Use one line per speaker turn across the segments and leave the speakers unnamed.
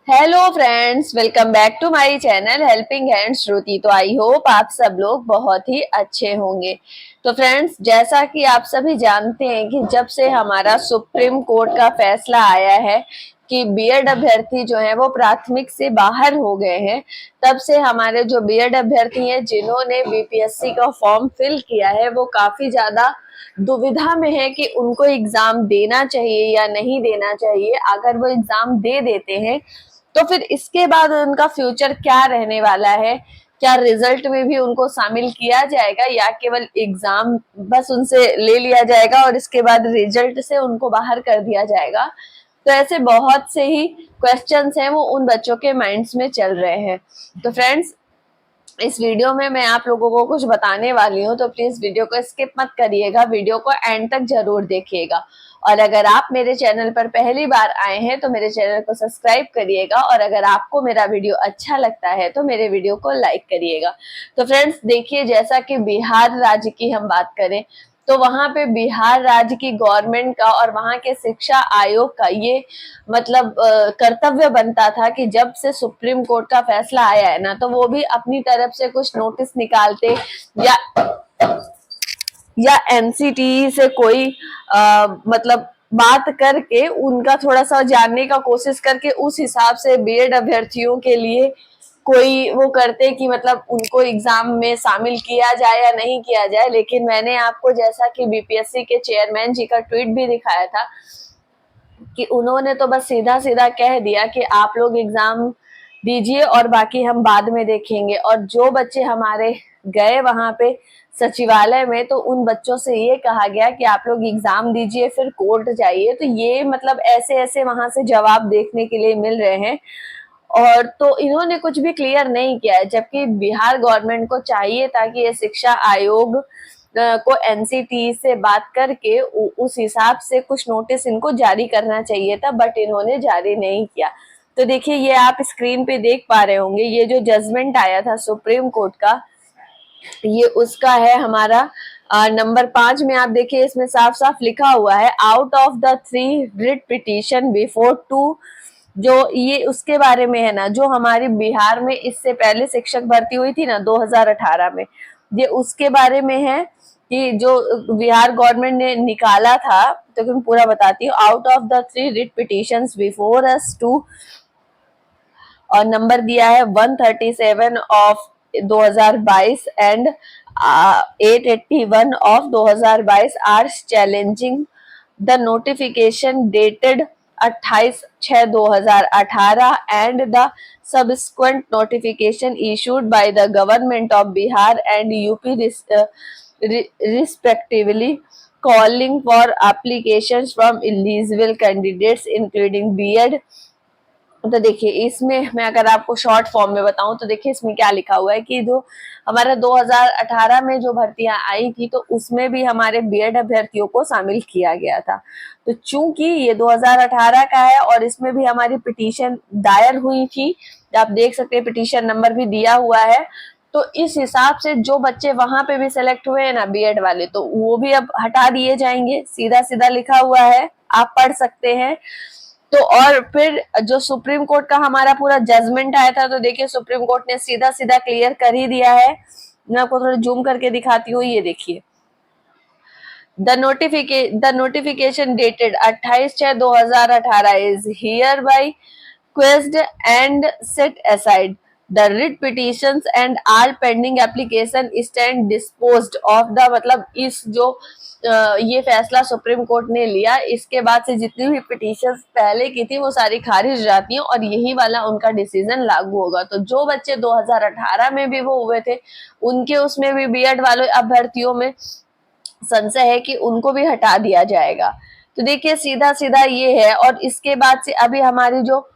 Hello friends, welcome back to my channel helping hand Shruti. तो I hope आप सब लोग बहुत ही अच्छे होंगे। तो फ्रेंड्स, जैसा कि आप सभी जानते हैं कि जब से हमारा सुप्रीम कोर्ट का फैसला आया है कि बीएड अभ्यर्थी जो है वो प्राथमिक से बाहर हो गए हैं, तब से हमारे जो बीएड अभ्यर्थी हैं जिन्होंने बीपीएससी का फॉर्म फिल किया है वो काफी ज्यादा दुविधा में है कि उनको एग्जाम देना चाहिए या नहीं देना चाहिए। अगर वो एग्जाम दे देते हैं तो फिर इसके बाद उनका फ्यूचर क्या रहने वाला है, क्या रिजल्ट में भी उनको शामिल किया जाएगा या केवल एग्जाम बस उनसे ले लिया जाएगा और इसके बाद रिजल्ट से उनको बाहर कर दिया जाएगा। तो ऐसे बहुत से ही क्वेश्चंस हैं वो उन बच्चों के माइंड्स में चल रहे हैं। तो फ्रेंड्स, इस वीडियो में मैं आप लोगों को कुछ बताने वाली हूँ, तो प्लीज वीडियो को स्किप मत करिएगा, वीडियो को एंड तक जरूर देखिएगा। और अगर आप मेरे चैनल पर पहली बार आए हैं तो मेरे चैनल को सब्सक्राइब करिएगा, और अगर आपको मेरा वीडियो अच्छा लगता है तो मेरे वीडियो को लाइक करिएगा। तो फ्रेंड्स देखिए, जैसा कि बिहार राज्य की हम बात करें तो वहां पे बिहार राज्य की गवर्नमेंट का और वहां के शिक्षा आयोग का ये मतलब कर्तव्य बनता था कि जब से सुप्रीम कोर्ट का फैसला आया है ना, तो वो भी अपनी तरफ से कुछ नोटिस निकालते या एनसीटी से कोई मतलब बात करके उनका थोड़ा सा जानने का कोशिश करके उस हिसाब से बीएड अभ्यर्थियों के लिए कोई वो करते कि मतलब उनको एग्जाम में शामिल किया जाए या नहीं किया जाए। लेकिन मैंने आपको जैसा कि बीपीएससी के चेयरमैन जी का ट्वीट भी दिखाया था कि उन्होंने तो बस सीधा सीधा कह दिया कि आप लोग एग्जाम दीजिए और बाकी हम बाद में देखेंगे। और जो बच्चे हमारे गए वहां पे सचिवालय में, तो उन बच्चों से ये कहा गया कि आप लोग एग्जाम दीजिए फिर कोर्ट जाइए। तो ये मतलब ऐसे ऐसे वहां से जवाब देखने के लिए मिल रहे हैं, और तो इन्होंने कुछ भी क्लियर नहीं किया है। जबकि बिहार गवर्नमेंट को चाहिए था कि ये शिक्षा आयोग को एनसीटी से बात करके उस हिसाब से कुछ नोटिस इनको जारी करना चाहिए था, बट इन्होंने जारी नहीं किया। तो देखिए, ये आप स्क्रीन पे देख पा रहे होंगे, ये जो जजमेंट आया था सुप्रीम कोर्ट का, ये उसका है हमारा नंबर 5 में। आप देखिए, इसमें साफ साफ लिखा हुआ है, out of the 3 writ petition before 2, जो ये उसके बारे में है ना, जो हमारी बिहार में इससे पहले शिक्षक भर्ती हुई थी ना 2018 में, ये उसके बारे में है कि जो बिहार गवर्नमेंट ने निकाला था। तो मैं पूरा बताती हूँ, out of the 3 writ petitions before us two, और नंबर दिया है 137 of 2022 and 881 of 2022 are challenging the notification dated 28/6/2018 and the subsequent notification issued by the government of Bihar and UP respectively, calling for applications from eligible candidates including B.Ed। तो देखिए, इसमें मैं अगर आपको short form में बताऊं तो देखिए इसमें क्या लिखा हुआ है कि जो हमारा 2018 में जो भर्तियां आई थी तो उसमें भी हमारे बीएड अभ्यर्थियों को शामिल किया गया था। तो चूंकि ये 2018 का है और इसमें भी हमारी पिटीशन दायर हुई थी, आप देख सकते हैं पिटीशन नंबर भी दिया हुआ है। तो इस हिसाब से जो बच्चे वहां पे भी सिलेक्ट हुए हैं ना बीएड वाले, तो वो भी अब हटा दिए जाएंगे। सीधा सीधा लिखा हुआ है, आप पढ़ सकते हैं। तो और फिर जो सुप्रीम कोर्ट का हमारा पूरा जजमेंट आया था, तो देखिए सुप्रीम कोर्ट ने सीधा सीधा क्लियर कर ही दिया है। मैं आपको थोड़ा जूम करके दिखाती हूँ, ये देखिए, the notification dated 28/6/2018 is here by quest and set aside the writ petitions and all pending application stand disposed of the, मतलब इस जो ये फैसला सुप्रीम कोर्ट ने लिया, इसके बाद से जितनी भी पिटीशन पहले की थी वो सारी खारिज हो जाती हैं और यही वाला उनका डिसीजन लागू होगा। तो जो बच्चे 2018 में भी वो हुए थे, उनके उसमें भी बीएड वाले अभ्यर्थियों में संशय है कि उनको भी हटा दिया जाएगा। तो देखिए सीधा सीधा ये है। और इसके बाद से अभी हमारी जो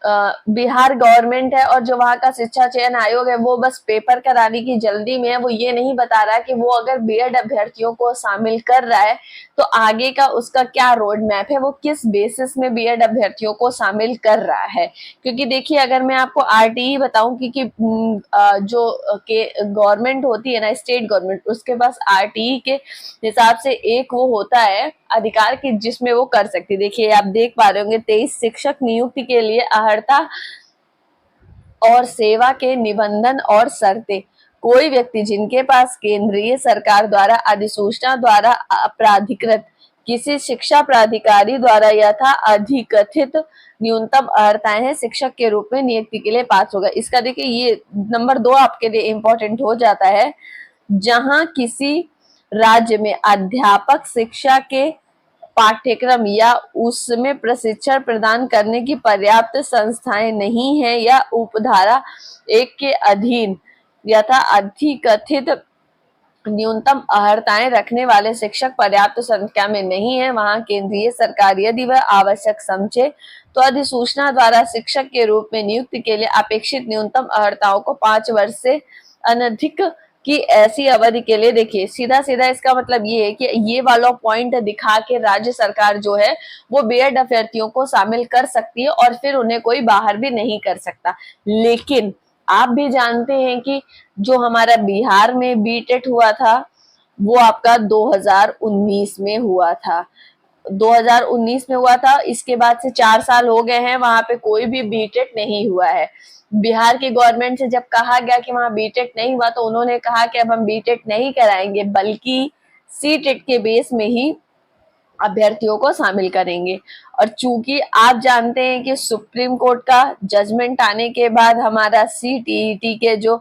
बिहार गवर्नमेंट है और जो वहां का शिक्षा चयन आयोग है, वो बस पेपर कराने की जल्दी में है। वो ये नहीं बता रहा कि वो अगर बीएड अभ्यर्थियों को शामिल कर रहा है तो आगे का उसका क्या रोड मैप है, वो किस बेसिस में बीएड अभ्यर्थियों को शामिल कर रहा है। क्योंकि देखिए, अगर मैं आपको आरटीई बताऊं कि जो के गवर्नमेंट होती है ना, स्टेट गवर्नमेंट, उसके पास आरटीई के हिसाब से एक वो होता है अधिकार की जिसमें वो कर सकती। देखिए आप देख पा रहे होंगे, 23 शिक्षक नियुक्ति के लिए अर्हता और सेवा के निबंधन और शर्तें। कोई व्यक्ति जिनके पास केंद्रीय सरकार द्वारा अधिसूचना द्वारा प्राधिकृत किसी शिक्षा प्राधिकारी द्वारा यथा अधिकथित न्यूनतम अर्हताएं हैं, शिक्षक के रूप में नियुक्ति के लिए पात्र होगा। इसका देखिए ये नंबर 2 आपके लिए इंपॉर्टेंट हो जाता है। जहां किसी राज्य में अध्यापक शिक्षा के पाठ्यक्रम या उसमें प्रशिक्षण प्रदान करने की पर्याप्त संस्थाएं नहीं है या उपधारा 1 के अधीन यथा अधिकथित न्यूनतम अर्हताएं रखने वाले शिक्षक पर्याप्त संख्या में नहीं है, वहां केंद्रीय सरकार यदि वह आवश्यक समझे तो अधिसूचना द्वारा शिक्षक के रूप में नियुक्ति के लिए अपेक्षित न्यूनतम अर्हताओं को 5 वर्ष से अनधिक की ऐसी अवधि के लिए, देखिए सीधा सीधा इसका मतलब ये है कि ये वाला पॉइंट दिखा के राज्य सरकार जो है वो बीएड अभ्यर्थियों को शामिल कर सकती है और फिर उन्हें कोई बाहर भी नहीं कर सकता। लेकिन आप भी जानते हैं कि जो हमारा बिहार में बीटेट हुआ था वो आपका 2019 में हुआ था, 2019 में हुआ था। इसके बाद से 4 साल हो गए हैं, वहां पे कोई भी बीटेट नहीं हुआ है। बिहार की गवर्नमेंट से जब कहा गया कि वहां बीटेट नहीं हुआ तो उन्होंने कहा कि अब हम बीटेट नहीं कराएंगे बल्कि सीटेट के बेस में ही अभ्यर्थियों को शामिल करेंगे। और चूंकि आप जानते हैं कि सुप्रीम कोर्ट का जजमेंट आने के बाद हमारा सीटीईटी के जो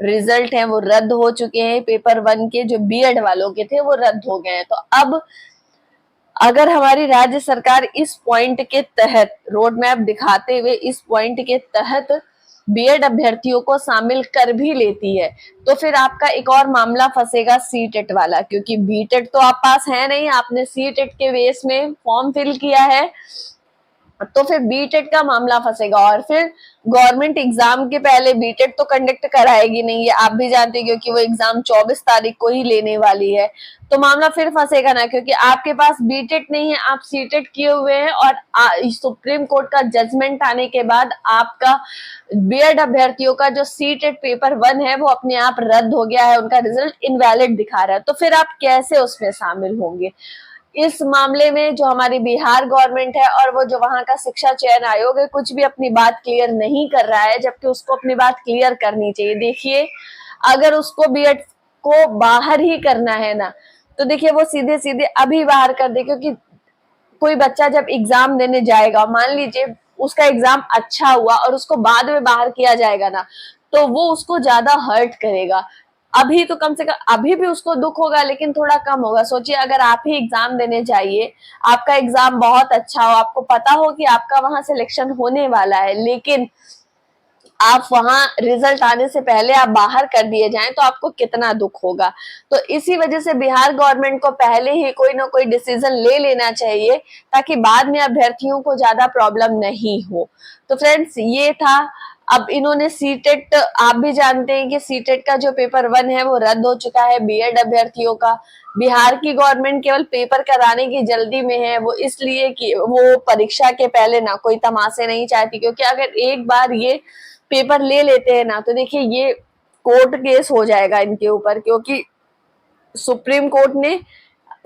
रिजल्ट हैं वो रद्द हो चुके हैं, पेपर 1 के जो बीएड वालों के थे वो रद्द हो गए हैं। तो अब अगर हमारी राज्य सरकार इस पॉइंट के तहत रोड मैप दिखाते हुए इस पॉइंट के तहत बीएड अभ्यर्थियों को शामिल कर भी लेती है तो फिर आपका एक और मामला फंसेगा सीटेट वाला, क्योंकि बीटेट तो आप पास है नहीं, आपने सीटेट के बेस में फॉर्म फिल किया है तो फिर बीटेट का मामला फंसेगा। और फिर गवर्नमेंट एग्जाम के पहले बीटेट तो कंडक्ट कराएगी नहीं, ये आप भी जानते हैं क्योंकि वो एग्जाम 24 तारीख को ही लेने वाली है। तो मामला फिर फंसेगा ना, क्योंकि आपके पास बीटेट नहीं है, आप सीटेट किए हुए हैं और सुप्रीम कोर्ट का जजमेंट आने के बाद आपका बीएड अभ्यर्थियों का जो सीटेट पेपर 1 है वो अपने आप रद्द हो गया है, उनका रिजल्ट इनवैलिड दिखा रहा है। तो फिर आप कैसे उसमें शामिल होंगे? इस मामले में जो हमारी बिहार गवर्नमेंट है और वो जो वहां का शिक्षा चयन आयोग है कुछ भी अपनी बात क्लियर नहीं कर रहा है, जबकि उसको अपनी बात क्लियर करनी चाहिए। देखिए अगर उसको बीएड को बाहर ही करना है ना तो देखिए वो सीधे सीधे अभी बाहर कर दे, क्योंकि कोई बच्चा जब एग्जाम देने जाएगा, मान लीजिए उसका एग्जाम अच्छा हुआ और उसको बाद में बाहर किया जाएगा ना तो वो उसको ज्यादा हर्ट करेगा। अभी तो कम से कम अभी भी उसको दुख होगा लेकिन थोड़ा कम होगा। सोचिए अगर आप ही एग्जाम देने जाइए, आपका एग्जाम बहुत अच्छा हो, आपको पता हो कि आपका वहां सिलेक्शन होने वाला है, लेकिन आप वहां रिजल्ट आने से पहले आप बाहर कर दिए जाएं तो आपको कितना दुख होगा। तो इसी वजह से बिहार गवर्नमेंट को पहले ही कोई ना कोई डिसीजन ले लेना चाहिए ताकि बाद में अभ्यर्थियों को ज्यादा प्रॉब्लम नहीं हो। तो फ्रेंड्स ये था। अब इन्होंने सीटेट, आप भी जानते हैं कि सीटेट का जो पेपर 1 है वो रद्द हो चुका है बीएड अभ्यर्थियों का। बिहार की गवर्नमेंट केवल पेपर कराने की जल्दी में है, वो इसलिए कि वो परीक्षा के पहले ना कोई तमाशे नहीं चाहती, क्योंकि अगर एक बार ये पेपर ले लेते हैं ना तो देखिए ये कोर्ट केस हो जाएगा इनके ऊपर, क्योंकि सुप्रीम कोर्ट ने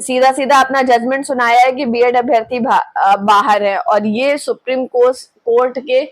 सीधा सीधा अपना जजमेंट सुनाया है कि बीएड अभ्यर्थी बाहर है और ये सुप्रीम कोर्ट के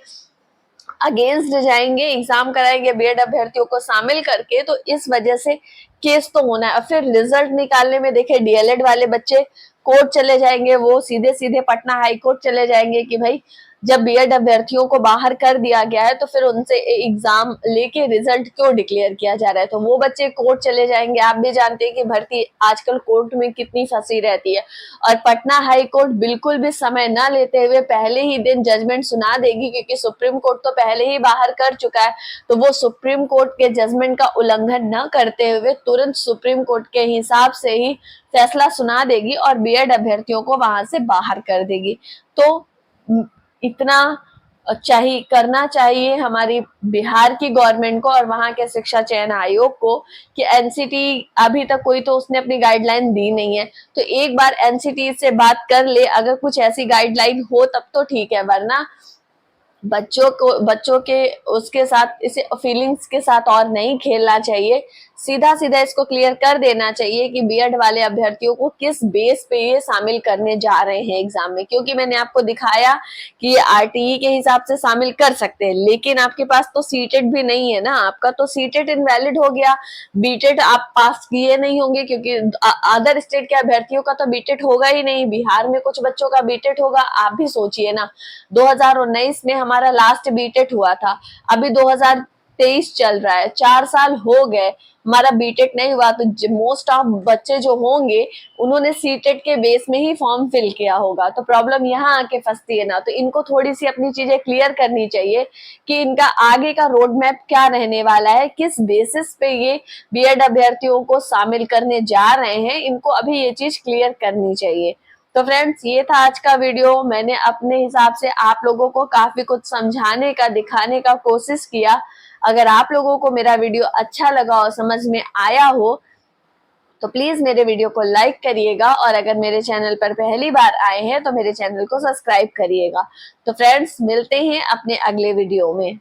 अगेंस्ट जाएंगे, एग्जाम कराएंगे बीएड अभ्यर्थियों को शामिल करके। तो इस वजह से केस तो होना है। और फिर रिजल्ट निकालने में देखिए डीएलएड वाले बच्चे कोर्ट चले जाएंगे, वो सीधे सीधे पटना हाई कोर्ट चले जाएंगे कि भाई जब बीएड अभ्यर्थियों को बाहर कर दिया गया है तो फिर उनसे एग्जाम लेके रिजल्ट क्यों डिक्लेयर किया जा रहा है, तो वो बच्चे कोर्ट चले जाएंगे। आप भी जानते हैं कि भर्ती आजकल कोर्ट में कितनी फंसी रहती है और पटना हाई कोर्ट बिल्कुल भी समय न लेते हुए पहले ही दिन जजमेंट सुना देगी, क्योंकि सुप्रीम कोर्ट तो पहले ही बाहर कर चुका है। तो वो सुप्रीम कोर्ट के जजमेंट का उल्लंघन न करते हुए तुरंत सुप्रीम कोर्ट के हिसाब से ही फैसला सुना देगी और बीएड अभ्यर्थियों को वहां से बाहर कर देगी। तो इतना चाहिए करना चाहिए हमारी बिहार की गवर्नमेंट को और वहां के शिक्षा चयन आयोग को कि एनसीटी अभी तक कोई तो उसने अपनी गाइडलाइन दी नहीं है, तो एक बार एनसीटी से बात कर ले, अगर कुछ ऐसी गाइडलाइन हो तब तो ठीक है, वरना बच्चों के उसके साथ इसे फीलिंग्स के साथ और नहीं खेलना चाहिए। सीधा सीधा इसको क्लियर कर देना चाहिए कि बीएड वाले अभ्यर्थियों को किस बेस पे ये शामिल करने जा रहे हैं एग्जाम में, क्योंकि मैंने आपको दिखाया कि आरटीई के हिसाब से शामिल कर सकते हैं, लेकिन आपके पास तो सीटेट भी नहीं है ना, आपका तो सीटेट इनवैलिड हो गया, बीटेट आप पास किए नहीं होंगे, क्योंकि अदर स्टेट के अभ्यर्थियों का तो बीटेट होगा ही नहीं, बिहार में कुछ बच्चों का बीटेट होगा। आप भी सोचिए ना, 2019 में हमारा लास्ट बीटेट हुआ था, अभी 2023 चल रहा है, 4 साल हो गए, हमारा बीटेट नहीं हुआ, तो मोस्ट ऑफ बच्चे जो होंगे उन्होंने सीटेट के बेस में ही फॉर्म फिल किया होगा। तो प्रॉब्लम यहाँ आके फंसती है ना, तो इनको थोड़ी सी अपनी चीजें क्लियर करनी चाहिए कि इनका आगे का रोड मैप क्या रहने वाला है, किस बेसिस पे ये बीएड अभ्यर्थियों को शामिल करने जा रहे हैं, इनको अभी ये चीज क्लियर करनी चाहिए। तो फ्रेंड्स, ये था आज का वीडियो। मैंने अपने हिसाब से आप लोगों को काफी कुछ समझाने का, दिखाने का कोशिश किया। अगर आप लोगों को मेरा वीडियो अच्छा लगा और समझ में आया हो तो प्लीज मेरे वीडियो को लाइक करिएगा, और अगर मेरे चैनल पर पहली बार आए हैं तो मेरे चैनल को सब्सक्राइब करिएगा। तो फ्रेंड्स, मिलते हैं अपने अगले वीडियो में।